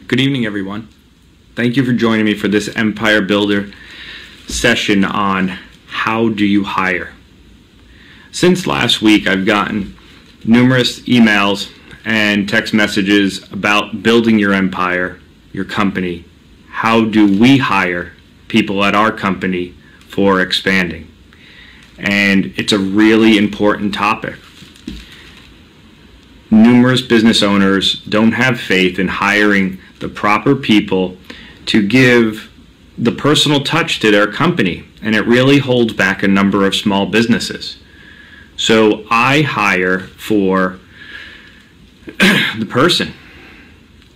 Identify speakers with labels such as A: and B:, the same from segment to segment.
A: Good evening, everyone. Thank you for joining me for this Empire Builder session on how do you hire. Since last week, I've gotten numerous emails and text messages about building your empire, your company. How do we hire people at our company for expanding? And it's a really important topic. Numerous business owners don't have faith in hiring the proper people to give the personal touch to their company, and it really holds back a number of small businesses. So I hire for the person,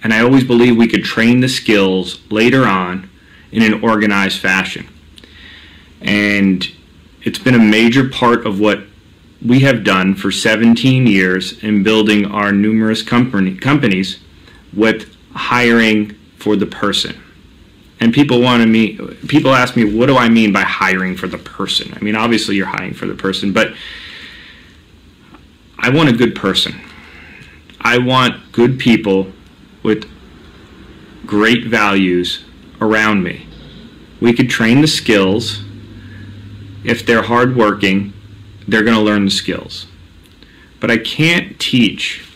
A: and I always believe we could train the skills later on in an organized fashion. And it's been a major part of what we have done for 17 years in building our numerous companies with hiring for the person. And people ask me, what do I mean by hiring for the person? I mean, obviously you're hiring for the person, but I want a good person. I want good people with great values around me. We could train the skills. If they're hardworking, they're going to learn the skills. But I can't teach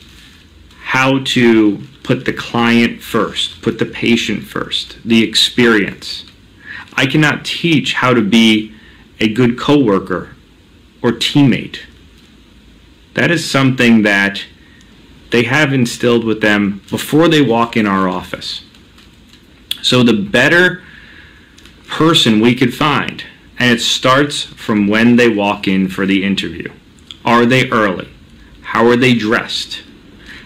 A: how to put the client first, put the patient first, the experience. I cannot teach how to be a good coworker or teammate. That is something that they have instilled with them before they walk in our office. So the better person we could find, and it starts from when they walk in for the interview. Are they early? How are they dressed?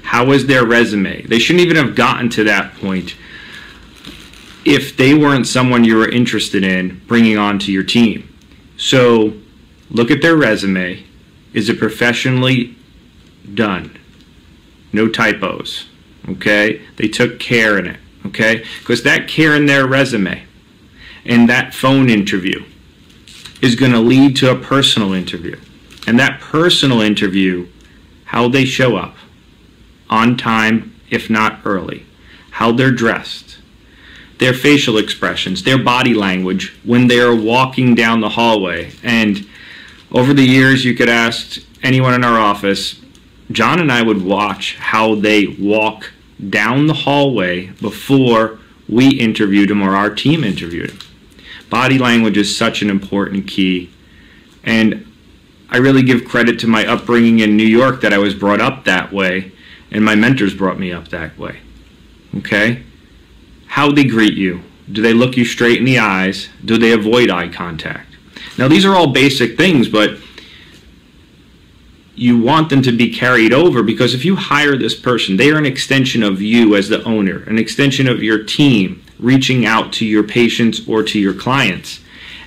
A: How is their resume? They shouldn't even have gotten to that point if they weren't someone you were interested in bringing onto your team. So look at their resume. Is it professionally done? No typos, okay? They took care in it, okay? Because that care in their resume and that phone interview is going to lead to a personal interview. And that personal interview, how they show up on time, if not early, how they're dressed, their facial expressions, their body language when they are walking down the hallway. And over the years, you could ask anyone in our office, John and I would watch how they walk down the hallway before we interviewed them or our team interviewed them. Body language is such an important key, and I really give credit to my upbringing in New York that I was brought up that way, and my mentors brought me up that way. Okay? How they greet you. Do they look you straight in the eyes? Do they avoid eye contact? Now, these are all basic things, but you want them to be carried over, because if you hire this person, they are an extension of you as the owner, an extension of your team, reaching out to your patients or to your clients.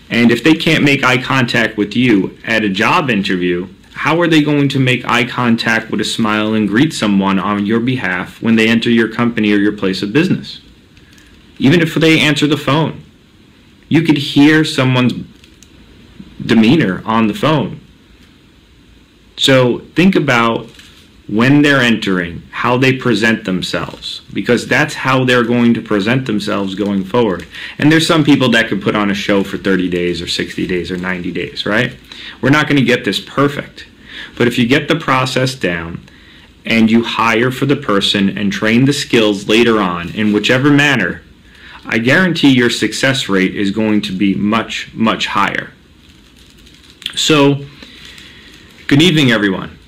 A: And if they can't make eye contact with you at a job interview, how are they going to make eye contact with a smile and greet someone on your behalf when they enter your company or your place of business? Even if they answer the phone, you could hear someone's demeanor on the phone. So think about when they're entering, how they present themselves, because that's how they're going to present themselves going forward. And there's some people that could put on a show for 30 days or 60 days or 90 days, right? We're not going to get this perfect. But if you get the process down and you hire for the person and train the skills later on in whichever manner, I guarantee your success rate is going to be much, much higher. So, good evening, everyone.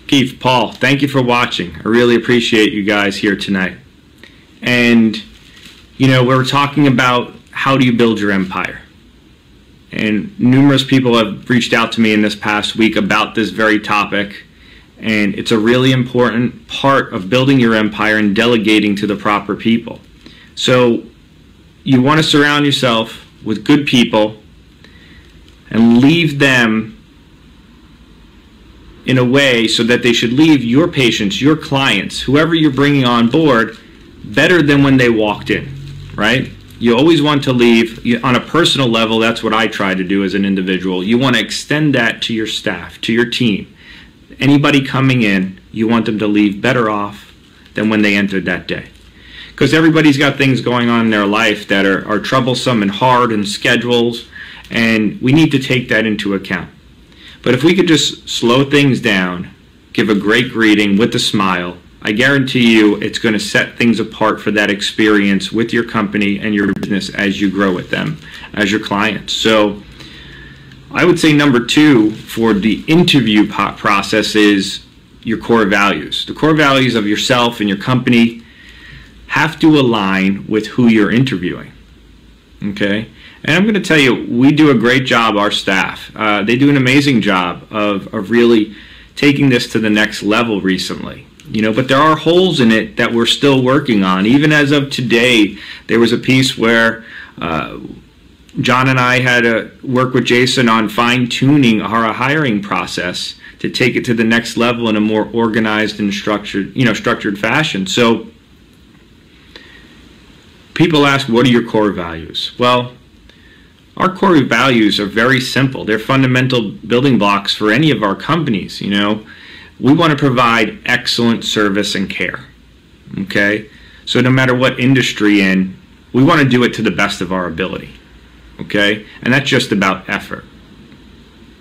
A: Keith, Paul, thank you for watching. I really appreciate you guys here tonight. And, we're talking about how do you build your empire. And numerous people have reached out to me in this past week about this very topic. And it's a really important part of building your empire and delegating to the proper people. So you want to surround yourself with good people and leave them in a way so that they should leave your patients, your clients, whoever you're bringing on board, better than when they walked in, right? You always want to leave on a personal level. That's what I try to do as an individual. You want to extend that to your staff, to your team. Anybody coming in, you want them to leave better off than when they entered that day. Because everybody's got things going on in their life that are troublesome and hard and schedules, and we need to take that into account. But if we could just slow things down, give a great greeting with a smile, I guarantee you it's going to set things apart for that experience with your company and your business as you grow with them, as your clients. So I would say number 2 for the interview process is your core values. The core values of yourself and your company have to align with who you're interviewing. Okay? And I'm going to tell you, we do a great job, our staff. They do an amazing job of really taking this to the next level recently. But there are holes in it that we're still working on. Even as of today, there was a piece where John and I had to work with Jason on fine-tuning our hiring process to take it to the next level in a more organized and structured fashion. So people ask, what are your core values? Well, our core values are very simple. They're fundamental building blocks for any of our companies. We want to provide excellent service and care. Okay? So no matter what industry in, we want to do it to the best of our ability. Okay? And that's just about effort.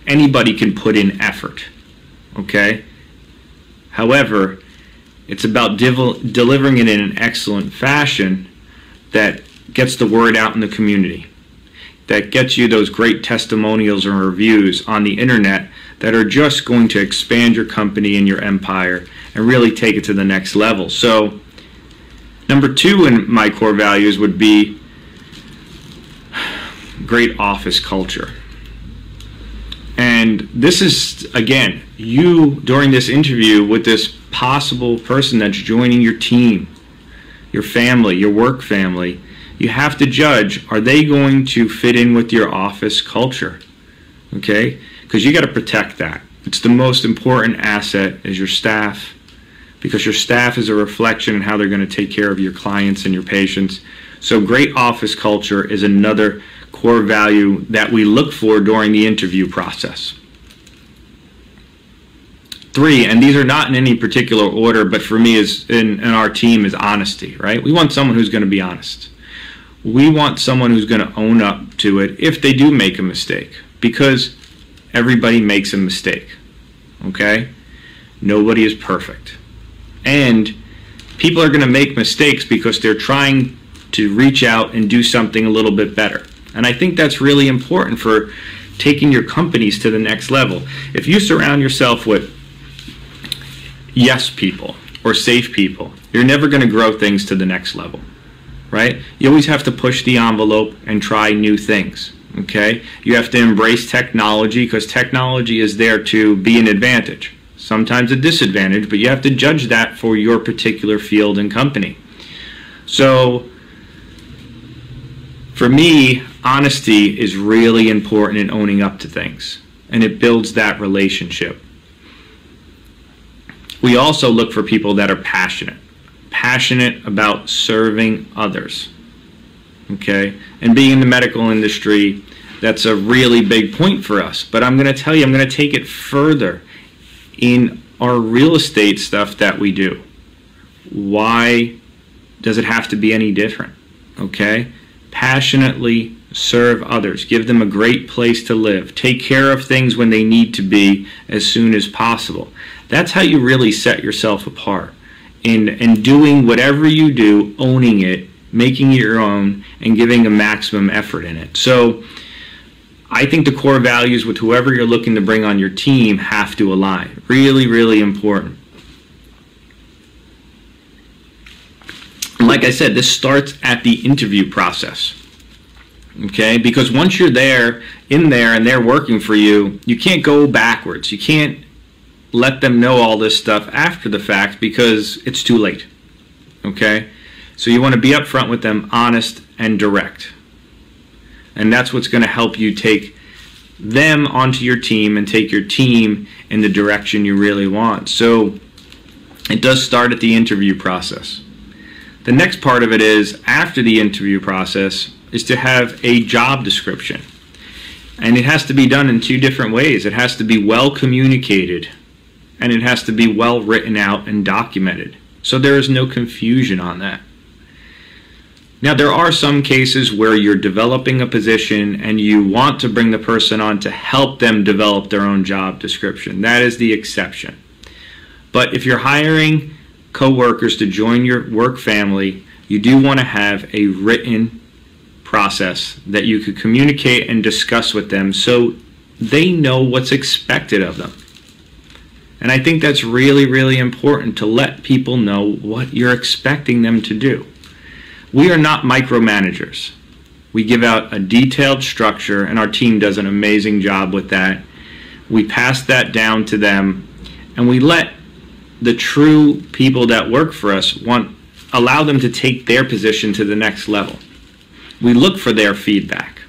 A: Anybody can put in effort. Okay? However, it's about delivering it in an excellent fashion that gets the word out in the community, that gets you those great testimonials and reviews on the internet that are just going to expand your company and your empire and really take it to the next level. So number 2 in my core values would be great office culture. And this is, again, you during this interview with this possible person that's joining your team, your family, your work family, you have to judge, are they going to fit in with your office culture? Okay? Because you got to protect that. It's the most important asset is your staff, because your staff is a reflection on how they're going to take care of your clients and your patients. So great office culture is another core value that we look for during the interview process. 3, and these are not in any particular order, but for me is in our team is honesty, right? We want someone who's going to be honest. We want someone who's going to own up to it if they do make a mistake, because everybody makes a mistake, okay? Nobody is perfect. And people are going to make mistakes because they're trying to reach out and do something a little bit better. And I think that's really important for taking your companies to the next level. If you surround yourself with yes people or safe people, you're never going to grow things to the next level, right? You always have to push the envelope and try new things, okay? You have to embrace technology, because technology is there to be an advantage, sometimes a disadvantage, but you have to judge that for your particular field and company. So for me, honesty is really important in owning up to things, and it builds that relationship. We also look for people that are passionate about serving others, okay? And being in the medical industry, that's a really big point for us. But I'm going to tell you, I'm going to take it further in our real estate stuff that we do. Why does it have to be any different, okay? Passionately serve others, give them a great place to live, take care of things when they need to be as soon as possible. That's how you really set yourself apart in doing whatever you do, owning it, making it your own, and giving a maximum effort in it. So I think the core values with whoever you're looking to bring on your team have to align. Really, really important. like I said, this starts at the interview process. Okay, because once you're in there and they're working for you, you can't go backwards. You can't let them know all this stuff after the fact because it's too late. Okay, so you want to be upfront with them, honest and direct. And that's what's going to help you take them onto your team and take your team in the direction you really want. So it does start at the interview process. The next part of it is, after the interview process, is to have a job description. And it has to be done in two different ways. It has to be well communicated, and it has to be well written out and documented, so there is no confusion on that. Now, there are some cases where you're developing a position and you want to bring the person on to help them develop their own job description. That is the exception. But if you're hiring coworkers to join your work family, you do want to have a written process that you could communicate and discuss with them so they know what's expected of them. And I think that's really, really important, to let people know what you're expecting them to do. We are not micromanagers. We give out a detailed structure, and our team does an amazing job with that. We pass that down to them, and we let the true people that work for us allow them to take their position to the next level. We look for their feedback.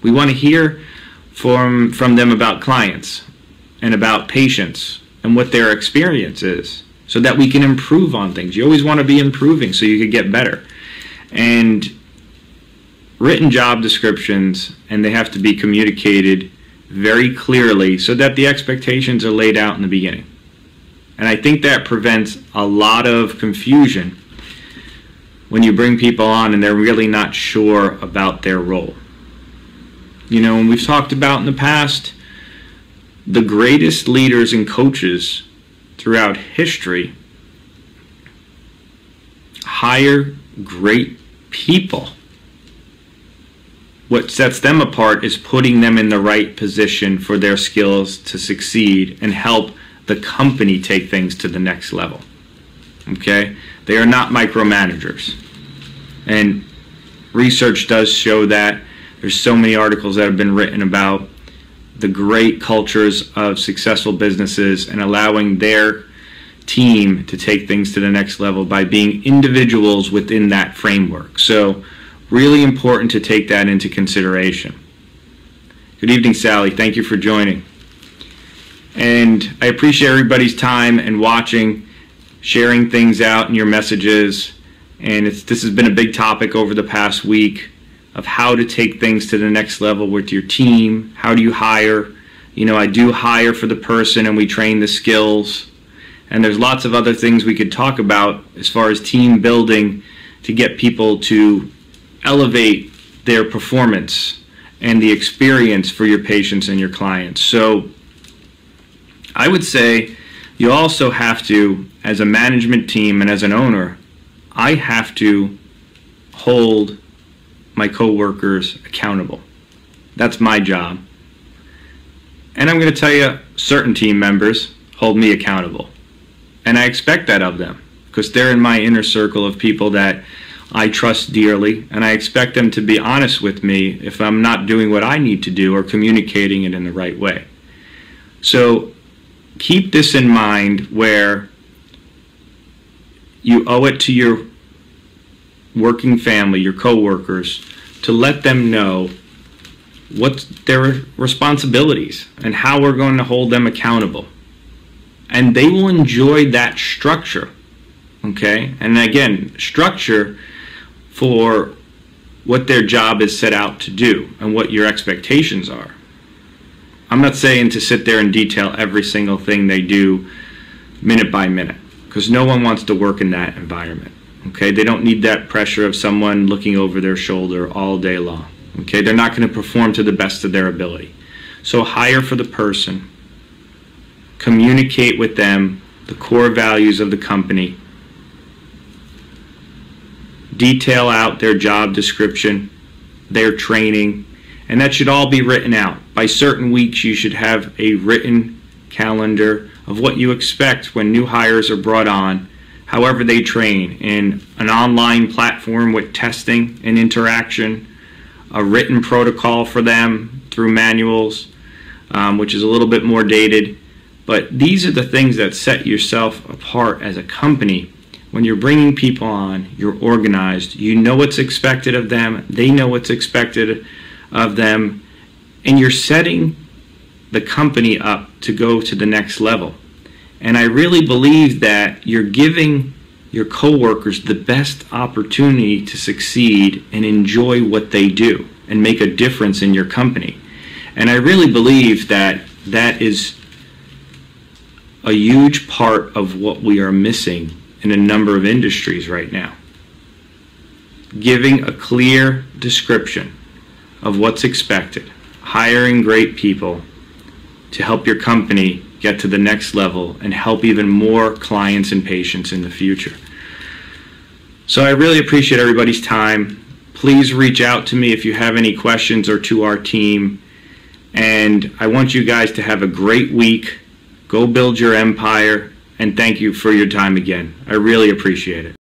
A: We want to hear from them about clients and about patients and what their experience is, so that we can improve on things. You always want to be improving so you can get better. And written job descriptions, and they have to be communicated very clearly so that the expectations are laid out in the beginning. And I think that prevents a lot of confusion when you bring people on and they're really not sure about their role. You know, and we've talked about in the past, the greatest leaders and coaches throughout history hire great people. What sets them apart is putting them in the right position for their skills to succeed and help the company take things to the next level. Okay? They are not micromanagers. And research does show that. There's so many articles that have been written about the great cultures of successful businesses and allowing their team to take things to the next level by being individuals within that framework. So really important to take that into consideration. Good evening, Sally. Thank you for joining. And I appreciate everybody's time and watching, sharing things out in your messages. And this has been a big topic over the past week of how to take things to the next level with your team. How do you hire? You know, I do hire for the person and we train the skills. And there's lots of other things we could talk about as far as team building to get people to elevate their performance and the experience for your patients and your clients. So I would say you also have to, as a management team and as an owner, I have to hold my coworkers accountable. That's my job. And I'm going to tell you, certain team members hold me accountable. And I expect that of them because they're in my inner circle of people that I trust dearly, and I expect them to be honest with me if I'm not doing what I need to do or communicating it in the right way. So keep this in mind, where you owe it to your working family, your coworkers, to let them know what's their responsibilities and how we're going to hold them accountable. And they will enjoy that structure, okay? And again, structure for what their job is set out to do and what your expectations are. I'm not saying to sit there and detail every single thing they do minute by minute, because no one wants to work in that environment, okay? They don't need that pressure of someone looking over their shoulder all day long, okay? They're not going to perform to the best of their ability. So hire for the person. Communicate with them the core values of the company. Detail out their job description, their training, and that should all be written out. By certain weeks, you should have a written calendar of what you expect when new hires are brought on, however they train, in an online platform with testing and interaction, a written protocol for them through manuals, which is a little bit more dated. But these are the things that set yourself apart as a company. When you're bringing people on, you're organized, you know what's expected of them, they know what's expected of them, and you're setting the company up to go to the next level. And I really believe that you're giving your coworkers the best opportunity to succeed and enjoy what they do and make a difference in your company. And I really believe that that is a huge part of what we are missing in a number of industries right now. Giving a clear description of what's expected, hiring great people to help your company get to the next level and help even more clients and patients in the future. So I really appreciate everybody's time. Please reach out to me if you have any questions, or to our team. And I want you guys to have a great week. Go build your empire, and thank you for your time again. I really appreciate it.